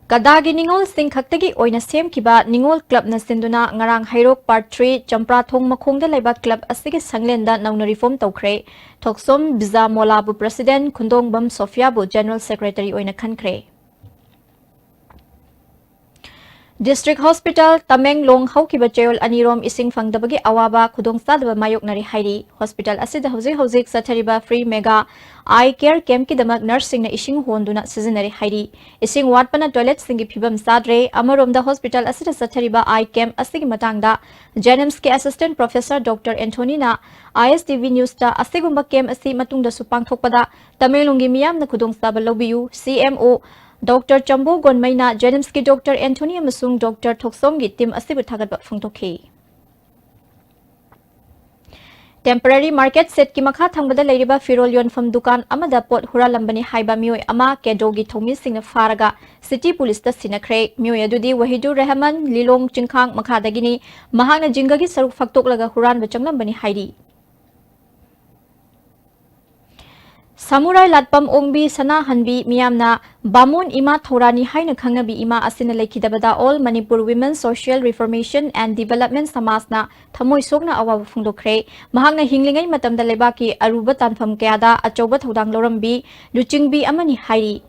Kadagi ningol sing khaktagi oina sem kiba ningol club na sinduna ngarang Hairok Part 3 Champra Thong Makhongda laiba club asigi sanglenda nauna reform tawkhre. Thoksom Biza Molabu President Khundong Bam Sofia bu General Secretary oina khankre. District Hospital Tamenglong haukiba chayol anirom ising fangdabagi awaba khudong sadaba mayok nari hairi hospital asida hauzik sathariba free mega eye care camp ki damak nursing na ising honduna seasonary hairi ising watpana toilet singi phibam sadre amaromda hospital asida sathariba eye camp asigi matangda Jenims ke assistant professor Dr. Antonina ISTV News ta asigumba camp asi matungda supang thokpada Tamenglongi miyam na khudong saba lobiyu CMO Dr. Chambo Gonmaina Jenims ki Dr. Anthony Masung Dr. Thoksom gi team asibu thagat phungtokhi Temporary market set ki makha thangbada leiriba firol yonfam dukan amada pot huralambani haiba mioi ama kedogi thomi singna faraga city police ta sinakre mioi adudi Wahidur Rahman Lilong Chingkhang makha dagini mahana jingagi saruk faktok laga huran bachanglambani hairi Samurai Latpam Ongbi Sana Hanbi Miyamna Bamun Ima Thorani Haina Khangnabi Ima Asina Lekidabada All Manipur Women Social Reformation and Development Samasna Thamoi Sokna Awa Phungdokre Mahakna Hinglingai Matamda Lebaki Aruba Tanfam Kayada Achoba Thodang Lorambi Luchingbi Amani Hairi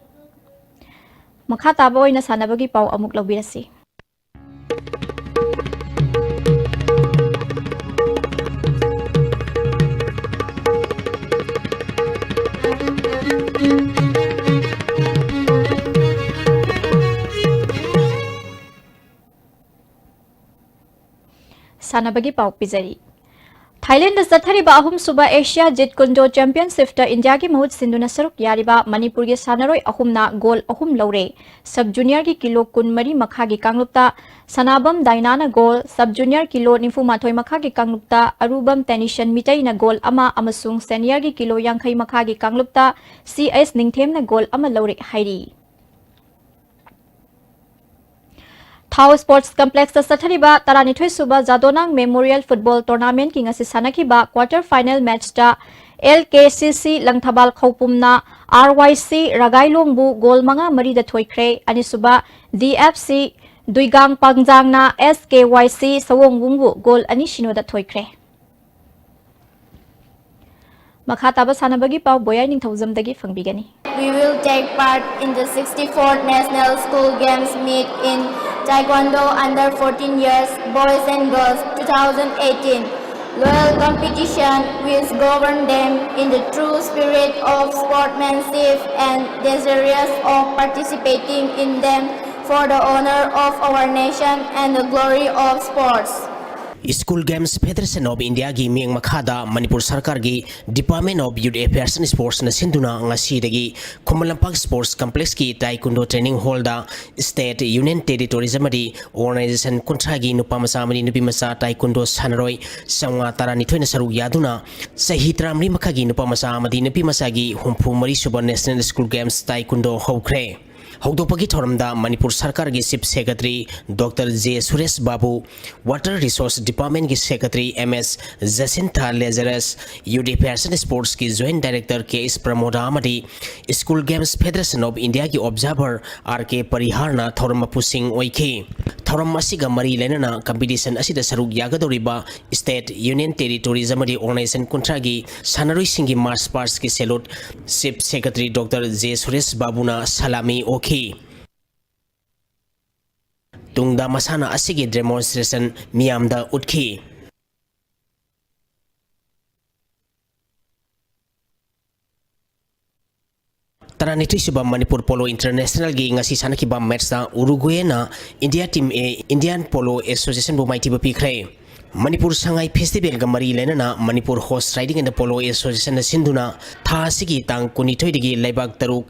Makha Taba Oina Sanabagi Pau Amuk Lobirasi Sanabagi Pau Pizari. Thailand is the Thariba Ahum Suba Asia Jet Kundo Championship to India ki Mahut Sinduna Saruk Yariba Manipur ki Sanaroi Ahumna Gol Ahum Laure Sub Junior ki Kilo Kunmari Makha ki Kanglupta Sanabam Dainana Gol Sub Junior Kilo Nifu Matoi Makha ki Kanglupta Arubam Tenishan Mitai na Gol Ama Amasung Senior ki Kilo Yangkai Makha ki Kanglupta CS Ningthem na Gol Ama Laure Hairi Thao Sports Complex sa Sathariba Taranithoi Suba Jadonang Memorial Football Tournament ki ngasi sanakiba quarter final match ta LKCC Langthabal Khopumna RYC Ragailongbu gol manga mari da thoikre ani suba DFC Duigang Pangjangna SKYC Sawongbungbu gol ani shino da thoikre Makhataba sanabagi pau boya ningthauzam dagi fangbigani We will take part in the 64th National School Games meet in Taekwondo under 14 years, boys and girls 2018. Loyal competition which govern them in the true spirit of sportsmanship and desirous of participating in them for the honor of our nation and the glory of sports. School Games Federation of India gi mieng makhada Manipur Sarkar gi Department of Youth Affairs and Sports na sinduna ngasi dagi Khomalampak Sports Complex ki Taekwondo Training Hall da State Union Territories amadi Organization kontra gi nupa masa amadi nupi masa Taekwondo sanaroi sangwa taranithoi na saru yaduna sahi tramri makha gi nupa masa amadi nupi masa gi humpu mari suba National School Games Taekwondo hokre हौदोपगी थोरमदा Manipur सरकार की chief secretary doctor J Suresh Babu, water resource department की secretary MS Jacintha Lazarus, youth affairs and sports की joint director KS Pramoda अमदी school games federation of India की observer RK परिहारना थोरम पुसिंग ओइखी। थोरम असिगा मरी लेनना कंपटीशन असिदा सरुक यागदोरिबा स्टेट यूनियन टेरिटोरीज अमदी ऑर्गेनाइजेशन कुंट्रागी सानरुइसिंगी मार्च पास्ट की salute chief secretary doctor J सुरेश बाबूना सलामी ओखी। तुंगदा मसाना असिगी डेमोन्स्ट्रेशन मियामदा उठखी। तरानिथुइसुबा मणिपुर पोलो इंटरनेशनल की ngasi sanakhiba match da Uruguay na India team A Indian Polo Association bu maitiba pikre। Manipur Sangai festival का मरी लेना Manipur horse riding and polo association सिंधुना था सिगी तांग 19 लेबाक तरुक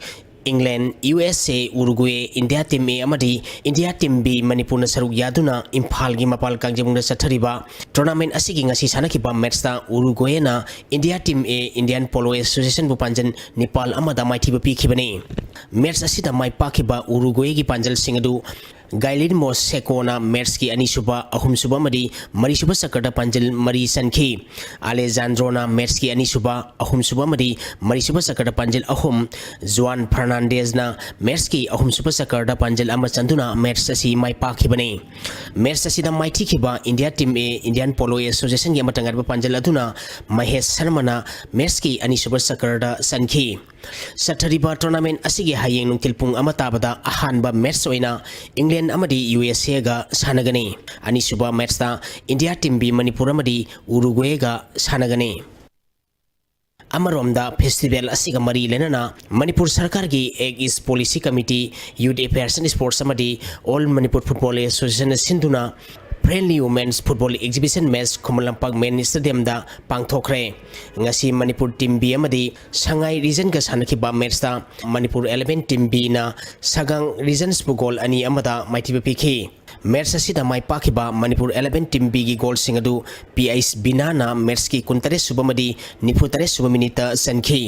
England USA Uruguay India team A अमदी इंडिया टीम B मणिपुर सरुक यादुना इम्फाल की मपाल कांगजेमुंग सथरिबा टूर्नामेंट असिगी ngasi सानखिबा मैच दा उरुग्वे ना India team A Indian polo association बु पांजन नेपाल अमदा माइथिबा पिखिबनी। मैच असिदा माइ पाखिबा उरुग्वे की पांजल सिंगदु गाइलिन मोसेकोना मैच की अनीसुबा अहुमसुबा मरी मरीसुबा सकरदा पांजल मरी सनखी। अलेजांड्रोना मैच की अनीसुबा अहुमसुबा मरी मरीसुबा सकरदा पांजल अहुम। जुआन फर्नांडेज ना मैच की अहुमसुबा सकरदा पांजल अमा चंदुना मैच असी माइ पाखिबनी। मैच असिदा माइथिखिबा India team A Indian polo association की मतंगरबा पांजल अदुना महेश शर्माना मैच की अनीसुबा सकरदा सनखी। सथरिबा टूर्नामेंट असिगी हायेंग नुंतिल पुंग अमा ताबदा अहानबा मैच ओइना इंग्लैंड अमदी USA गा सानगनी। अनीसुबा मैच दा इंडिया टीम B मणिपुर अमदी उरुग्वे गा सानगनी। अमरोमदा फेस्टिवल असिगा मरी लेना मणिपुर सरकार की एक इस policy committee youth affairs and sports अमदी ऑल मणिपुर फुटबॉल एसोसिएशन सिंधुना friendly women's football exhibition match Khumanlampak main stadium दा पांगथोखरे। ngasi मणिपुर टीम B अमदी संगाई रीजन का सानखिबा मैच दा मणिपुर 11 टीम B ना सगांग रीजन्स बु गोल अनि अमदा माइथिबा पिखी। मैच असिदा माइ पाखिबा मणिपुर 11 टीम B की गोल सिंगदु PIS बिना ना मैच की 29 सुबमदी 93 सुब मिनिट सनखी।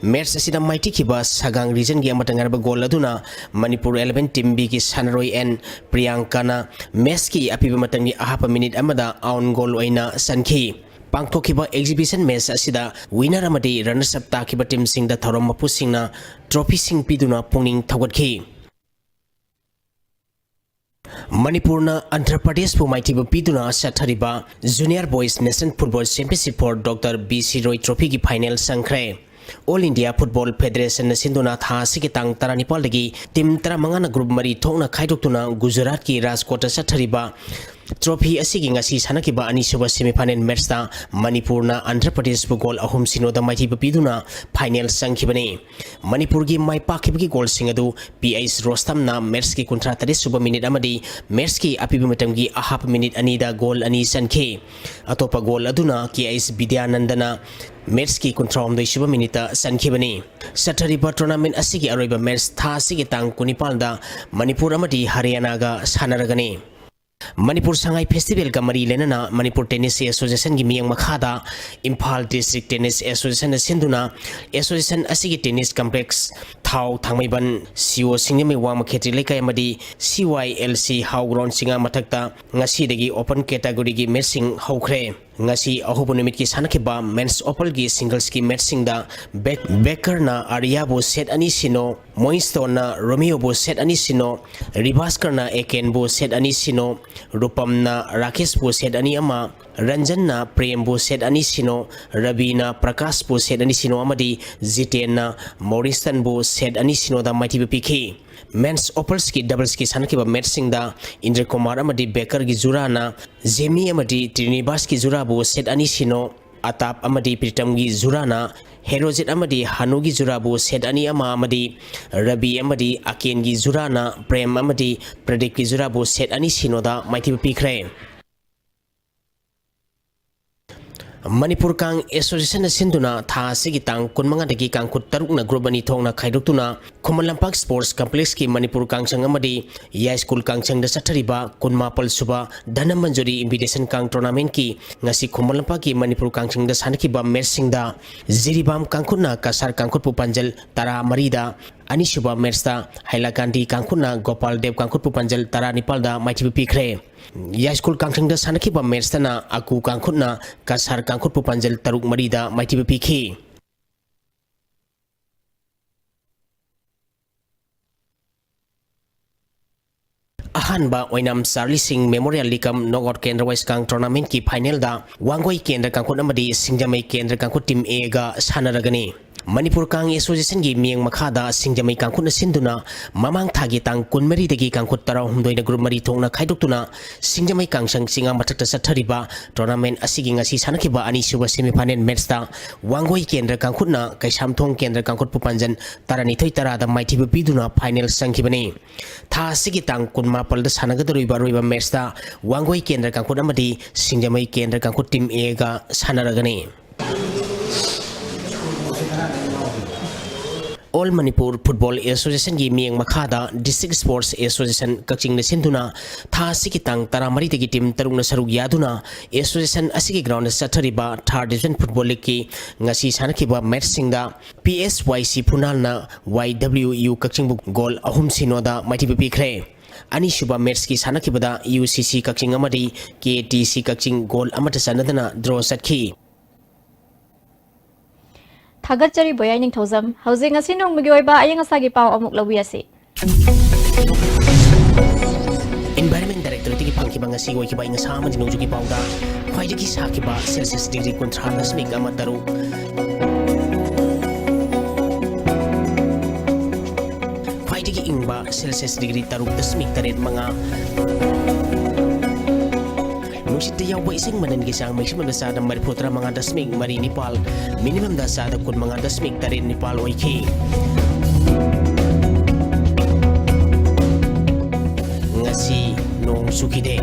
मैच असिदा माइथिखिबा सगांग रीजन की अमतंगरबा गोल अदुना मणिपुर 11 टीम B की सानरोई एन प्रियंका ना मैच की अपिबा मतंगी अहापा मिनिट अमदा आउन गोल ओइना सनखी। पांगथोखिबा एग्जिबिशन मैच असिदा विनर अमदी रनर्स अप ताखिबा टीम सिंगदा थौरम मपुसिंगना ट्रॉफी सिंग पिदुना पुंगिंग थौगतखी। मणिपुर आंध्र प्रदेश को माइथिबा पिदुना सथरिबा junior boys national football championship for doctor BC Roy trophy की फाइनल संख्रे। ऑल इंडिया फुटबॉल फेडरेशन सिंधुना था सिगे तांग 19 दगी टीम 15 ग्रुप मरी थोंना खाइदोक्तुना गुजरात की राजकोट सथरिबा ट्रॉफी असिगी ngasi सानखिबा अनीसुबा सेमीफाइनल मैच दा मणिपुर ना आंध्र प्रदेश बु गोल अहुम सिनोदा माइथिबा पिदुना फाइनल संखिबनी। मणिपुर की माइ पाखिबगी गोल सिंगदु PIS रोस्टम ना मैच की 39 सुबा मिनिट अमदी मैच की अपिबि मतम की अहाप मिनिट अनीदा गोल अनि सनखी। अतोपा गोल अदुना KIS विद्यानंदना मैच की 39 सुबा मिनिट सनखिबनी। सथरिबा टूर्नामेंट असिगी अरोइबा मैच था सिगी तांग 19 दा मणिपुर अमदी हरियाणा गा सानरगनी। मणिपुर संगाई फेस्टिवल का मरी लेना मणिपुर टेनिस एसोसिएशन की मियंग मखादा इम्फाल डिस्ट्रिक्ट टेनिस एसोसिएशन सिंधुना एसोसिएशन असिगी टेनिस कॉम्प्लेक्स थाव थांगमैबन CO सिंगमे वाम खेत्री लेकाय अमदी CYLC हाउ ग्राउंड सिंगा मथक्ता ngasi ओपन कैटेगरी की मैचिंग हौखरे। ngasi अहुबु निमित की सानखिबा मेंस ओपन की सिंगल्स की मैचिंग दा बेकर ना आर्या बु सेट अनि सिनो, मोइस्टोन ना रोमियो बु सेट अनि सिनो, रिभास्कर ना एकेन बु सेट अनि सिनो, रूपम ना राकेश बु सेट अनि अमा, रंजन ना प्रेम बु सेट अनि सिनो, रवि ना प्रकाश बु सेट अनि सिनो अमदी जितेन ना मोरिस्टन बु सेट अनि सिनो दा माइथिबा पिखी। मेंस ओपल्स की डबल्स की सानखिबा मैचिंग दा इंद्र कुमार अमदी बेकर की जुरा ना जेमी अमदी ट्रिनिबास की जुरा बु सेट अनि सिनो, अताप अमदी प्रीतम की जुरा ना हेरोजित अमदी हानु की जुरा बु सेट अनि अमा अमदी रवि अमदी अकेन की जुरा ना प्रेम अमदी प्रदीप की जुरा बु सेट अनि सिनो दा माइथिबा पिखरे। मणिपुर कांग एसोसिएशन सिंधुना था सिगी तांग 15 दगी कांगखुत 6 ग्रुप अनि थोंगना खाइदोक्तुना खुमलंपाक स्पोर्ट्स कॉम्प्लेक्स की मणिपुर कांगसंग अमदी या स्कूल कांगसंग द सथरिबा 19 सुबा धनम मंजूरी इन्विटेशन कांग टूर्नामेंट की ngasi खुमलंपाक की मणिपुर कांगसंग द सानखिबा मैच सिंगदा जिरिबाम कांगखुना कासार कांगखुत पुपांजल 13 दा Anisuba Mersta Hailakandi Kankuna Gopal Dev Kankut Pupanjal Tara Nipalda Mighty Pikre. Yaskul Kankring the Sanakiba Merstana Aku Kankuna Kasar Kankut Pupanjal Taruk Marida Mighty Piki. Ahanba Oinam Sarli Singh Memorial Likam Nogot Kendra West Kang Tournament ki final da Wangoi Kendra Kankut Namadi Singjamai Kendra Kankut Team A ga Sanaragani. Manipur Kang Association gi Miang Makada Singjamai Kankut na Sinduna Mamang Thagi Tang Kunmari degi Kankut Tara Humdoi na Group Mari Thongna Khaidokuna Singjamai Kangsang Singa Mathakta Sathariba Tournament asigi ngasi sanakiba ani suba semi-final match da Wangoi Kendra Kankut na Kaisamthong Kendra Kankut Pupanjan Tarani Thoi Tara da Mighty Biduna final sangkibani Tha asigi tang kunma palda sanagadoriba roiba match da Wangoi Kendra Kankut amadi Singjamai Kendra Kankut Team A ga sanaragani All Manipur Football Association gi Miang Makada District Sports Association Kaching na Sinduna Tha Sikitang Taramari tegi team Tarung na Sarug Yaduna Association asigi ground Sathariba 3rd Division Football League ki ngasi sanakiba match singda PSYC Punal na YWU Kaching bu goal ahum sinoda mighty pikre Ani Shuba match ki sanakibada UCC Kaching amadi KTC Kaching goal amata sanadana draw satki Thagatchari boyai ning thozam housing asinong mugyoiba ayang asagi paw amuk lawiasi Environment Director tigi pangkiba ngasi goi kiba inga sama dinong jugi pawda khwaiji ki sakiba Celsius degree kontra dasmik amadaru khwaiji ki ingba Celsius degree taruk dasmik taret mga Nusita yawa ising manan gisang maximum da sada mariputra mga dasmig mari Nepal minimum da sada kun mga dasmig tarin Nepal oiki ngasi nong sukide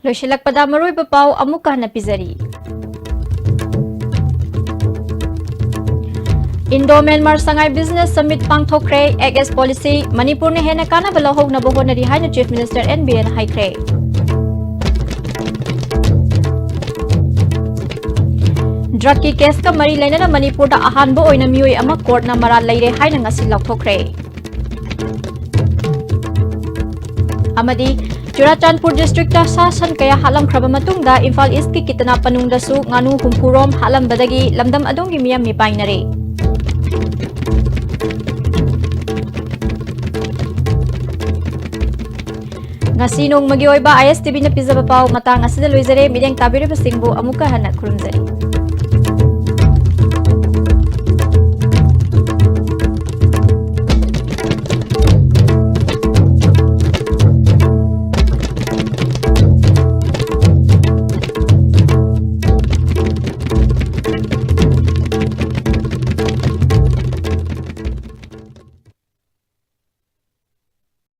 Loisilak pada maroy papaw amuka na pizari Indo-Myanmar Sangai Business Summit pangthokre AS Policy Manipur ne hena kana balahog na bohon na rihay na Chief Minister NBN haikre Drug ki case ka mari laina na Manipur da ahanbo oina miyoi ama court na maral laire hay na ngasi laukthokre Amadi Churachandpur District ta sasan kaya halam kraba matungda Imphal East ki kitana panungda su nganu humpurom halam badagi lamdam adong gi miyam mi painare Ngasinong magioiba ISTV na pizza papaw matang asida loizare mideng tabire pasingbo amuka hanak kurumzari